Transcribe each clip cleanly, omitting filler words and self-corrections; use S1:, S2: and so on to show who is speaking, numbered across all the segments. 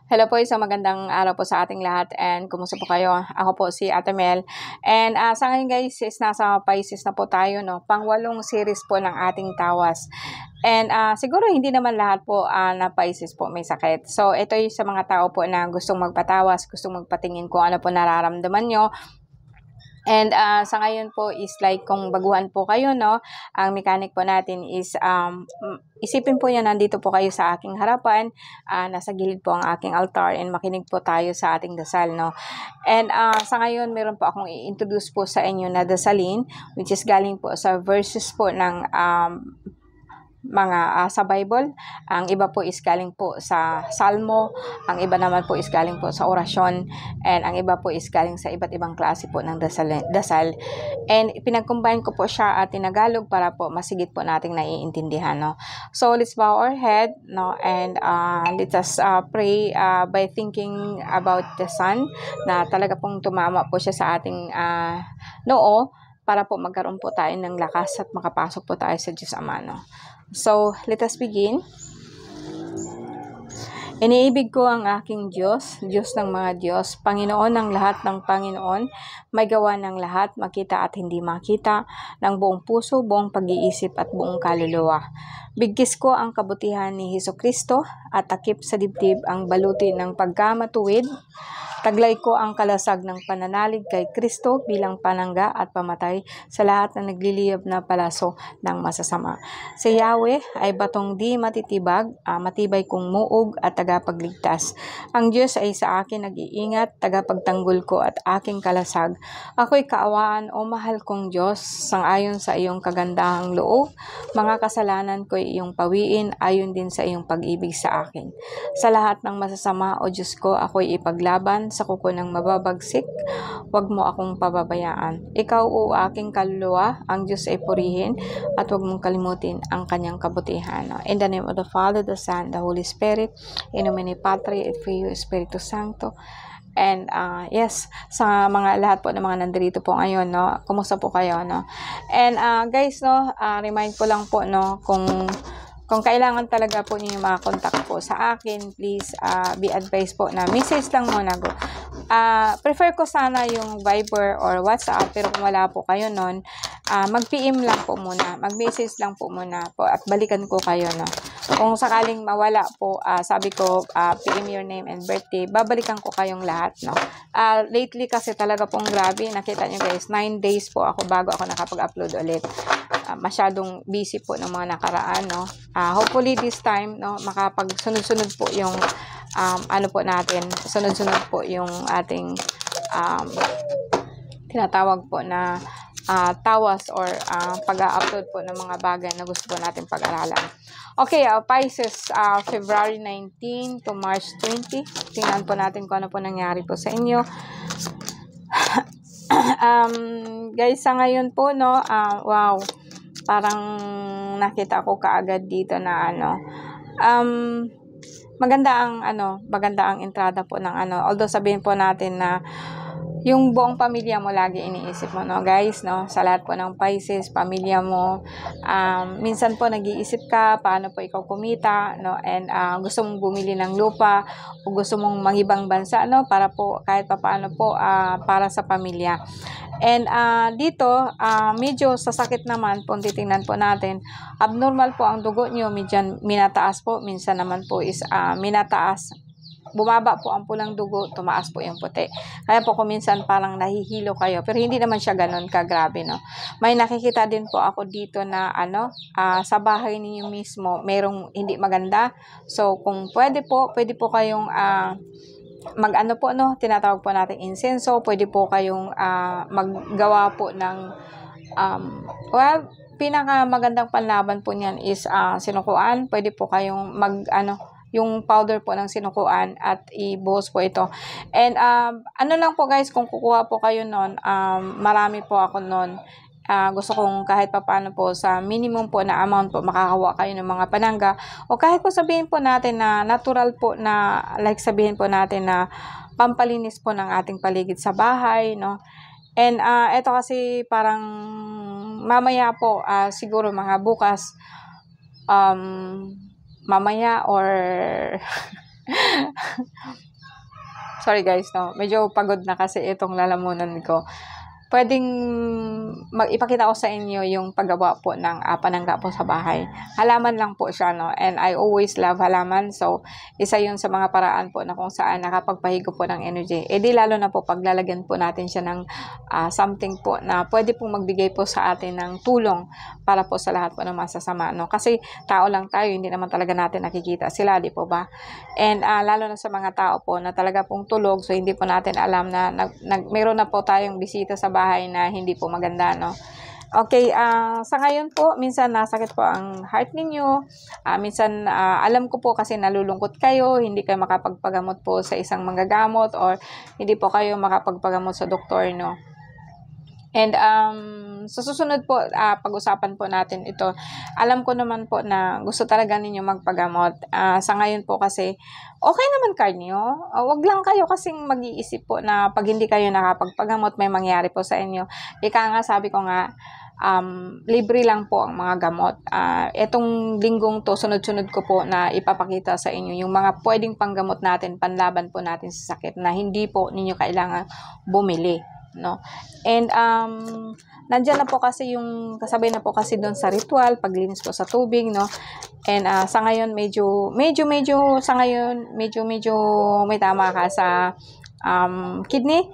S1: Hello po, isang magandang araw po sa ating lahat and kumusta po kayo? Ako po si Ate Mel. And sa ngayon guys is nasa Pisces na po tayo, no? Pang-8 series po ng ating tawas. And siguro hindi naman lahat po na Pisces po may sakit. So ito yung sa mga tao po na gustong magpatawas, gustong magpatingin kung ano po nararamdaman nyo. And sa ngayon po is like kung baguhan po kayo, no, ang mechanic po natin is isipin po niya nandito po kayo sa aking harapan, nasa gilid po ang aking altar and makinig po tayo sa ating dasal, no. And sa ngayon meron po akong i-introduce po sa inyo na dasalin which is galing po sa verses po ng mga sa Bible. Ang iba po is galing po sa Salmo, ang iba naman po is galing po sa orasyon, and ang iba po is galing sa iba't ibang klase po ng dasal. And pinag-combine ko po siya at tinagalog para po masigit po nating naiintindihan, no. So let's bow our head, no, and let us pray by thinking about the sun na talaga pong tumama po siya sa ating noo para po magkaroon po tayo ng lakas at makapasok po tayo sa Diyos Ama, no. So, let us begin. Iniibig ko ang aking Diyos, Diyos ng mga Diyos, Panginoon ng lahat ng Panginoon, may gawa ng lahat, makita at hindi makita, ng buong puso, buong pag-iisip at buong kaluluwa. Bigkis ko ang kabutihan ni Hesukristo at takip sa dibdib ang baluti ng pagkamatuwid. Taglay ko ang kalasag ng pananalig kay Kristo bilang panangga at pamatay sa lahat ng nagliliyab na palaso ng masasama. Si Yahweh ay batong di matitibag, matibay kong muog at tagapagligtas. Ang Diyos ay sa akin nag-iingat, tagapagtanggol ko at aking kalasag. Ako'y kaawaan o mahal kong Diyos, sangayon sa iyong kagandahang loob. Mga kasalanan ko'y iyong pawiin, ayon din sa iyong pag-ibig sa akin. Sa lahat ng masasama o Diyos ko, ako'y ipaglaban sa kuko ng mababagsik, huwag mo akong pababayaan. Ikaw o aking kaluluwa, ang Diyos ay purihin at huwag mong kalimutin ang kanyang kabutihan. In the name of the Father, the Son, the Holy Spirit, in nomine Patri et Filii Spiritus Sancto. And yes, sa mga lahat po ng mga nandito po ngayon, no, kumusta po kayo, no? And guys, no, remind ko lang po, no, kung kailangan talaga po niyo makakontak po sa akin, please be advised po na message lang muna go. Prefer ko sana yung Viber or WhatsApp, pero kung wala po kayo nun, mag-PM lang po muna, mag-message lang po muna po at balikan ko kayo, no. Kung sakaling mawala po, sabi ko, PM your name and birthday, babalikan ko kayong lahat, no. Lately kasi talaga pong grabe, nakita nyo guys, 9 days po ako bago ako nakapag-upload ulit. Masyadong busy po ng mga nakaraan, no. Hopefully this time, no, makapag-sunod-sunod po yung ano po natin, sunod-sunod po yung ating tinatawag po na tawas or pag-upload po ng mga bagay na gusto po natin pag-aralan. Okay, Pisces, February 19 to March 20. Tingnan po natin kung ano po nangyari po sa inyo. Guys, sa ngayon po, no, wow, parang nakita ko kaagad dito na maganda ang entrada po ng although sabihin po natin na yung buong pamilya mo lagi iniisip mo, no guys, no, sa lahat po ng Pisces, pamilya mo, minsan po nag-iisip ka paano po ikaw kumita, no, and gusto mong bumili ng lupa o gusto mong mangibang bansa, no, para po kahit papaano po para sa pamilya. And dito medyo sasakit naman po, titingnan po natin, abnormal po ang dugo nyo, minataas po, minsan naman po is minataas, bumaba po ang pulang dugo, tumaas po yung puti. Kaya po kung minsan parang nahihilo kayo, pero hindi naman siya ganun kagrabe, no. May nakikita din po ako dito na sa bahay ninyo mismo merong hindi maganda. So kung pwede po kayong mag po, no, tinatawag po natin insenso. Pwede po kayong maggawa po ng well, pinaka magandang panlaban po niyan is sinukuan. Pwede po kayong yung powder po ng sinukuan at ibuhos po ito. And lang po guys, kung kukuha po kayo nun, marami po ako nun. Gusto kong kahit papaano po sa minimum po na amount po makakawa kayo ng mga panangga, o kahit po sabihin po natin na natural po na, like sabihin po natin na pampalinis po ng ating paligid sa bahay, no. And ito kasi parang mamaya po, siguro mga bukas, mamaya or Sorry guys, no. Medyo pagod na kasi itong lalamunan ko. Pwedeng ipakita ko sa inyo yung paggawa po ng panangga po sa bahay. Halaman lang po siya, no? And I always love halaman. So, isa yun sa mga paraan po na kung saan nakapagpahigo po ng energy. E di lalo na po paglalagyan po natin siya ng something po na pwede pong magbigay po sa atin ng tulong para po sa lahat po ng masasama, no? Kasi tao lang tayo, hindi naman talaga natin nakikita sila, di po ba? And lalo na sa mga tao po na talaga pong tulog, so hindi po natin alam na mayroon na po tayong bisita sa bahay na hindi po maganda, no? Okay, sa ngayon po, minsan nasakit po ang heart ninyo. Minsan, alam ko po kasi nalulungkot kayo, hindi kayo makapagpagamot po sa isang manggagamot or hindi po kayo makapagpagamot sa doktor, no? And sa susunod po, pag-usapan po natin ito. Alam ko naman po na gusto talaga ninyo magpagamot. Sa ngayon po kasi, okay naman kayo. Wag lang kayo kasing mag-iisip po na pag hindi kayo nakapagpagamot, may mangyari po sa inyo. Ika nga, sabi ko nga, libre lang po ang mga gamot. Etong linggong to, sunod-sunod ko po na ipapakita sa inyo yung mga pwedeng panggamot natin, panlaban po natin sa sakit na hindi po ninyo kailangan bumili, no? And nandiyan na po kasi yung kasabay na po kasi doon sa ritual, paglinis po sa tubig, no? And sa ngayon medyo sa ngayon medyo may tama ka sa kidney,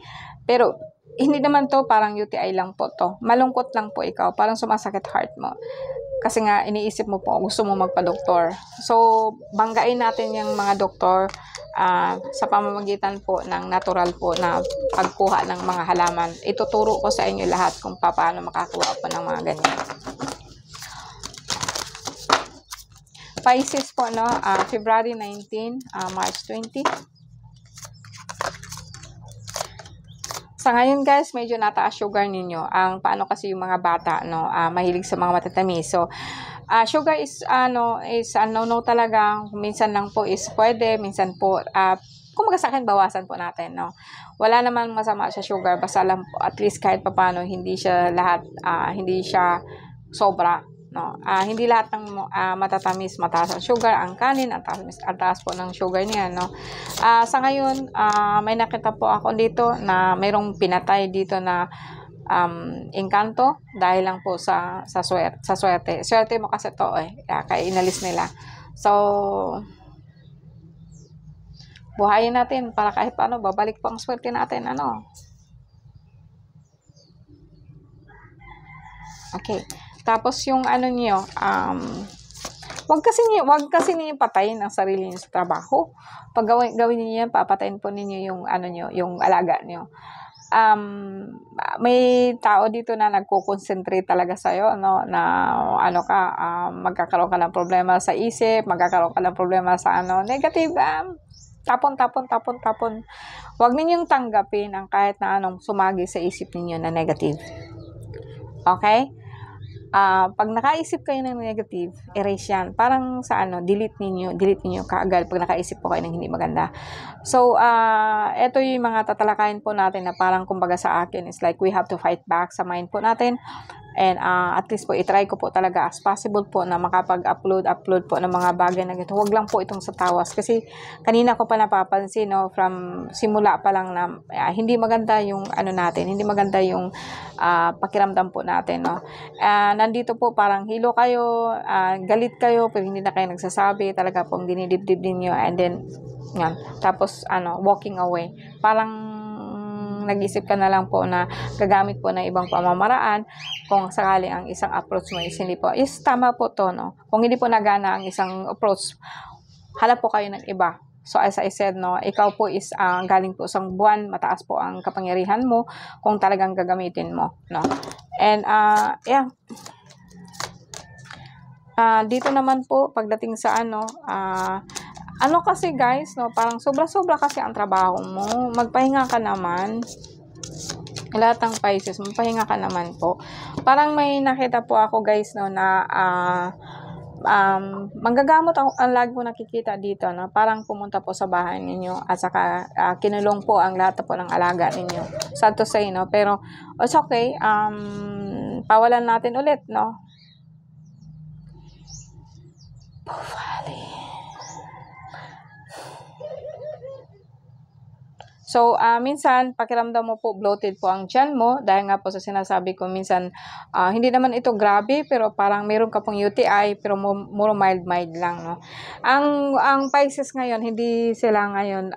S1: pero hindi naman to parang UTI lang po to. Malungkot lang po ikaw, parang sumasakit heart mo. Kasi nga iniisip mo po gusto mo magpa-doktor. So banggain natin yung mga doktor sa pamamagitan po ng natural po na pagkuha ng mga halaman. Ituturo ko sa inyo lahat kung paano makakuha po ng mga ganyan. Pisces po, no? February 19, March 20. Sa ngayon guys, medyo nataas sugar ninyo. Paano kasi yung mga bata, no? Mahilig sa mga matatamis. So, sugar is no talaga. Minsan lang po is pwede, minsan po kung magkasakit, bawasan po natin, no? Wala naman masama sa sugar, basta lang po, at least kahit papaano hindi siya lahat, hindi siya sobra, no? Hindi lahat ng matatamis mataas ang sugar. Ang kanin ang taas po ng sugar niya, no? Sa ngayon, may nakita po ako dito na mayroong pinatay dito na engkanto dahil lang po sa swerte. Swerte mo kasi to kaya inalis nila. So buhayin natin para kahit paano babalik po ang swerte natin, ano. Okay. Tapos yung ano niyo, wag kasi niyo patayin ang sarili niyo sa trabaho. Pag gawin niyo yan, papatayin po ninyo yung ano niyo, yung alaga niyo. May tao dito na nagko-concentrate talaga sa'yo, no, na magkakaroon ka ng problema sa isip, magkakaroon ka ng problema sa negative, tapon. Huwag ninyong tanggapin ang kahit na anong sumagi sa isip ninyo na negative. Okay? Pag nakaisip kayo ng negative, erase yan. Parang sa delete ninyo kaagad pag nakaisip po kayo ng hindi maganda. So, ito yung mga tatalakayin po natin na parang kumbaga sa akin, is like we have to fight back sa mind po natin. And at least po, itry ko po talaga as possible po na makapag-upload po ng mga bagay na ganito. Huwag lang po itong sa tawas. Kasi kanina ko pa napapansin, no, from simula pa lang na hindi maganda yung natin, hindi maganda yung pakiramdam po natin, no. Nandito po parang hilo kayo, galit kayo, pero hindi na kayo nagsasabi, talaga pong dinidibdib ninyo, and then yan, tapos walking away. Parang nag-isip ka na lang po na gagamit po ng ibang pamamaraan kung sakali ang isang approach mo is hindi po, tama po to, no. Kung hindi po nagana ang isang approach, hanap po kayo ng iba. So as I said, no, ikaw po is galing po sa buwan, mataas po ang kapangyarihan mo kung talagang gagamitin mo, no. And yeah. Dito naman po pagdating sa kasi guys, no, parang sobra-sobra kasi ang trabaho mo. Magpahinga ka naman. Lahat ng Pisces, magpahinga ka naman po. Parang may nakita po ako guys, no, na manggagamot ang lagi ko nakikita dito, no, parang pumunta po sa bahay ninyo at saka kinulong po ang lahat po ng alaga ninyo. Sad to say, no, pero it's okay. Pawalan natin ulit, no. So, minsan, pakiramdam mo po bloated po ang tiyan mo dahil nga po sa sinasabi ko minsan, hindi naman ito grabe pero parang meron ka pong UTI pero muro mild lang, no? Ang Pisces ngayon, hindi sila ngayon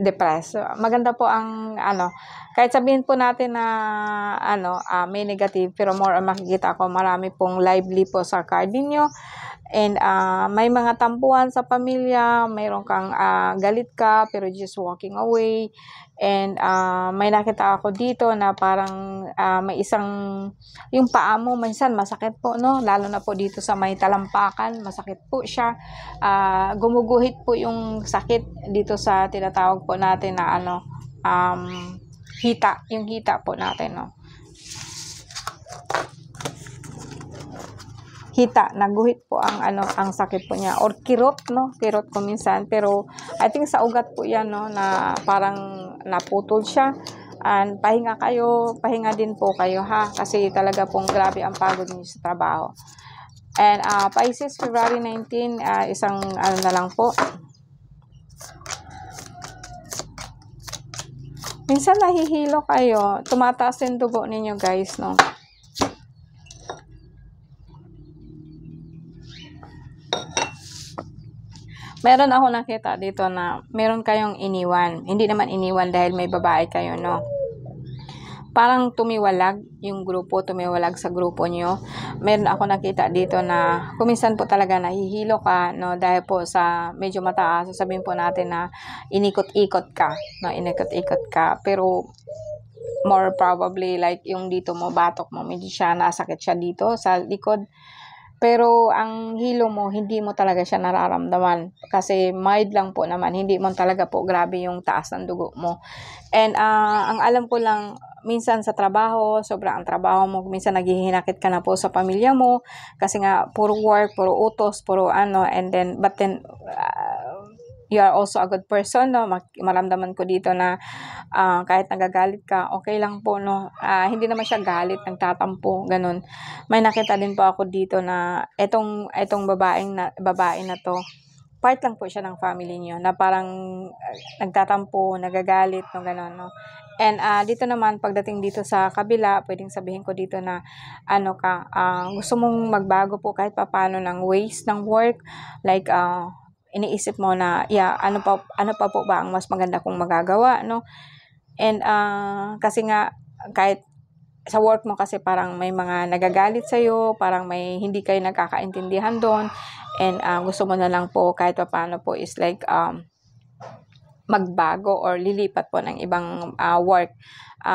S1: depressed. So, maganda po ang kahit sabihin po natin na may negative pero more on makikita ko marami pong lively po sa card ninyo. And may mga tampuhan sa pamilya, mayroon kang galit ka pero just walking away. And may nakita ako dito na parang may isang, yung paa mo minsan masakit po, no? Lalo na po dito sa may talampakan, masakit po siya. Gumuguhit po yung sakit dito sa tinatawag po natin na hita, yung hita po natin, no? Hita, naguhit po ang ang sakit po niya, or kirot, no? Kirot ko minsan, pero I think sa ugat po yan, no, na parang naputol siya. And pahinga din po kayo, ha, kasi talaga pong grabe ang pagod niyo sa trabaho. And Pisces, February 19, isang na lang po. Minsan nahihilo kayo, tumataas yung dugo ninyo, guys, no? Meron ako nakita dito na meron kayong iniwan. Hindi naman iniwan dahil may babae kayo, no? Parang tumiwalag yung grupo, tumiwalag sa grupo nyo. Meron ako nakita dito na kuminsan po talaga nahihilo ka, no? Dahil po sa medyo mataas, sasabihin po natin na inikot-ikot ka, no? Inikot-ikot ka. Pero more probably like yung dito mo, batok mo, medyo siya nasakit siya dito sa likod. Pero ang hilo mo, hindi mo talaga siya nararamdaman. Kasi mild lang po naman. Hindi mo talaga po grabe yung taas ng dugo mo. And ang alam ko lang, minsan sa trabaho, sobrang ang trabaho mo, minsan naghihinakit ka na po sa pamilya mo. Kasi nga, puro work, puro utos, puro and then, but then, you are also a good person, no? Maramdaman ko dito na kahit nagagalit ka, okay lang po, no? Hindi naman siya galit, nagtatampo, ganun. May nakita din po ako dito na etong babae na to, part lang po siya ng family niyo, na parang nagtatampo, nagagalit, no, ganun, no? And dito naman, pagdating dito sa kabila, pwedeng sabihin ko dito na gusto mong magbago po kahit papaano ng ways ng work, like iniisip mo na, ano pa po ba ang mas maganda kong magagawa, no? And kasi nga, kahit sa work mo kasi parang may mga nagagalit sa'yo, parang may hindi kayo nagkakaintindihan doon, and gusto mo na lang po kahit paano po is like magbago or lilipat po ng ibang work.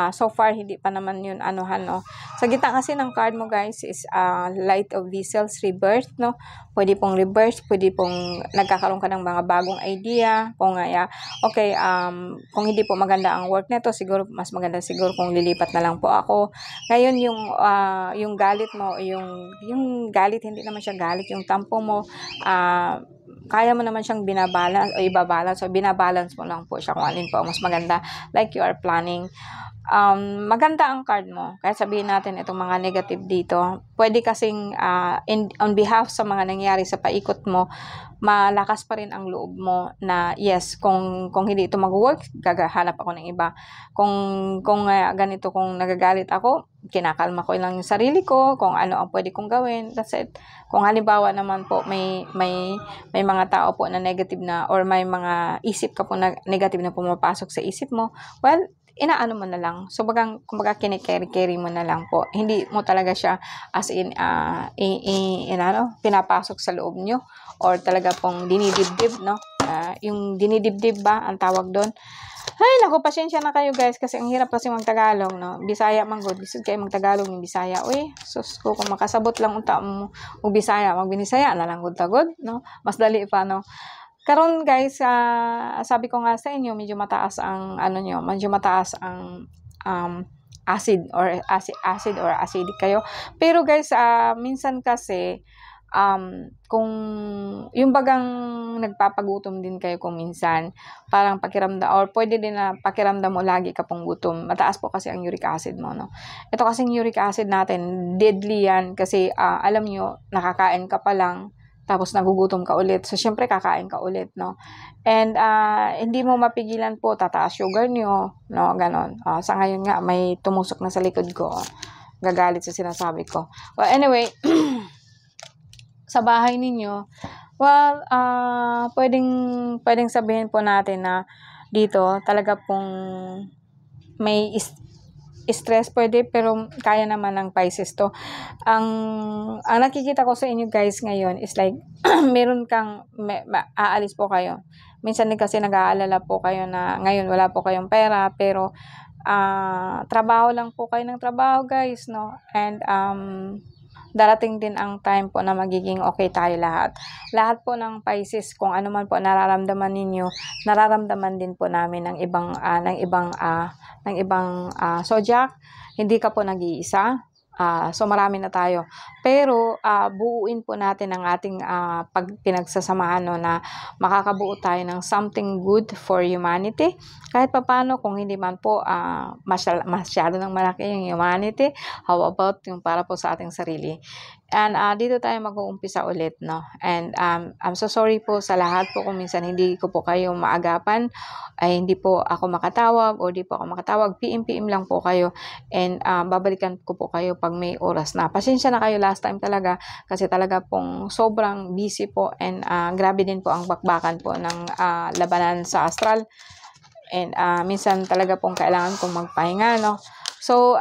S1: So far, hindi pa naman yun no. Sa gitna kasi ng card mo, guys, is Light of Vessels, rebirth, no. Pwede pong rebirth, pwede pong nagkakaroon ka ng mga bagong idea. Kung kung hindi po maganda ang work nito, siguro mas maganda siguro kung lilipat na lang po ako. Ngayon, yung galit mo, yung galit, hindi naman siya galit, yung tampo mo, kaya mo naman siyang binabalance o ibabalance, so binabalance mo lang po siya kung alin po mas maganda, like you are planning. Maganda ang card mo, kahit sabihin natin itong mga negative dito, pwede kasing on behalf sa mga nangyari sa paikot mo, malakas pa rin ang loob mo na yes, kung hindi ito mag-work, gagahanap ako ng iba. Kung ganito, kung nagagalit ako, kinakalma ko lang yung sarili ko, kung ano ang pwede kong gawin, that's it. Kung halimbawa naman po may mga tao po na negative na, or may mga isip ka po na negative na pumapasok sa isip mo, well, inaano mo na lang. So, kumbaga kinikerry mo na lang po. Hindi mo talaga siya as in, pinapasok sa loob nyo, or talaga pong dinidibdib, no? Yung dinidibdib ba ang tawag doon? Ay, naku, pasensya na kayo, guys, kasi ang hirap kasi mag-Tagalog, no? Bisaya man good. Bisod kayo mag-Tagalog ng Bisaya. Uy, sus ko, kung makasabot lang unta mo Bisaya, mag-Binisaya na lang good, no? Mas dali pa, no? Karon, guys, sabi ko nga sa inyo, medyo mataas ang medyo mataas ang acid or acidic kayo. Pero guys, minsan kasi kung yung bagang nagpapagutom din kayo kung minsan, parang pakiramdam, or pwede din na pakiramdam mo lagi ka pong gutom. Mataas po kasi ang uric acid mo, no? Ito kasing uric acid natin, deadly yan kasi alam nyo, nakakain ka pa lang, tapos nagugutom ka ulit. So, syempre, kakain ka ulit, no? And, hindi mo mapigilan po, tataas sugar nyo, no? Ganon. Sa ngayon nga, may tumusok na sa likod ko. Gagalit sa sinasabi ko. Well, anyway, sa bahay ninyo, well, pwedeng sabihin po natin na dito, talaga pong may stress pwede, pero kaya naman ng Pisces to. Ang nakikita ko sa inyo guys ngayon is like, meron kang, aalis po kayo. Minsan din kasi nag-aalala po kayo na ngayon wala po kayong pera, pero trabaho lang po kayo ng trabaho guys, no? And darating din ang time po na magiging okay tayo lahat. Lahat po ng Pisces, kung ano man po nararamdaman ninyo, nararamdaman din po namin ng ibang zodiac. Hindi ka po nag-iisa. So marami na tayo. Pero buuin po natin ang ating pinagsasamahan, no, na makakabuo tayo ng something good for humanity. Kahit papaano, kung hindi man po masyado ng malaki yung humanity, how about yung para po sa ating sarili. And dito tayo mag-uumpisa ulit, no? And I'm so sorry po sa lahat po kung minsan hindi ko po kayo maagapan, ay hindi po ako makatawag o di po ako makatawag. PM lang po kayo, and babalikan ko po kayo pag may oras na. Pasensya na kayo last time talaga kasi talaga pong sobrang busy po, and grabe din po ang bakbakan po ng labanan sa astral. And minsan talaga pong kailangan kong magpahinga, no? So,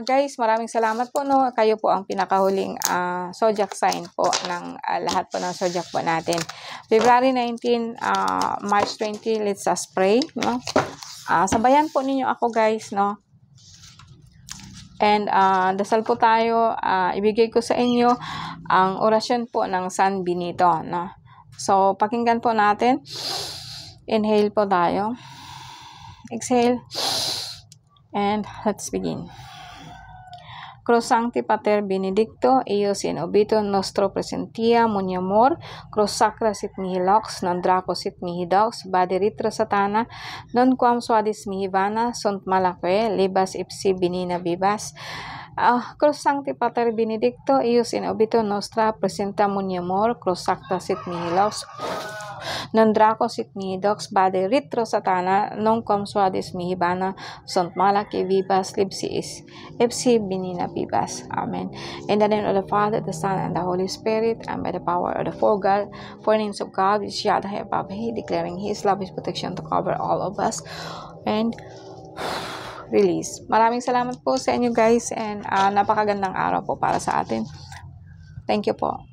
S1: guys, maraming salamat po, no? Kayo po ang pinakahuling zodiac sign po ng lahat po ng zodiac po natin. February 19, March 20, let's us pray, no? Sabayan po ninyo ako, guys, no? And dasal po tayo. Ibigay ko sa inyo ang orasyon po ng San Benito, no? So, pakinggan po natin. Inhale po tayo. Exhale. And let's begin. Cruz Sancti Pater Benedicto, eius in obito nostro presentia, muniamor, Cruz Sacra sit mihi lux, non draco sit mihiaux, bade ritra satana, non quam suadis mihi vana, sunt malaque, libas ipsi benina vivas. Cruz Sancti Pater Benedicto, eius in obito nostra presenta muniamor, Cruz Sacra sit mihi lux, non draco sit mihi dox, bade ritro satana, non quam suadis mihi vana, sunt malaque vivas, libsis ipsi benina vivas. Amen. In the name of the Father, the Son, and the Holy Spirit, and by the power of the four names of God, which Yad above He, declaring His love, His protection to cover all of us, and release. Maraming salamat po sa inyo guys, and napakagandang araw po para sa atin. Thank you po.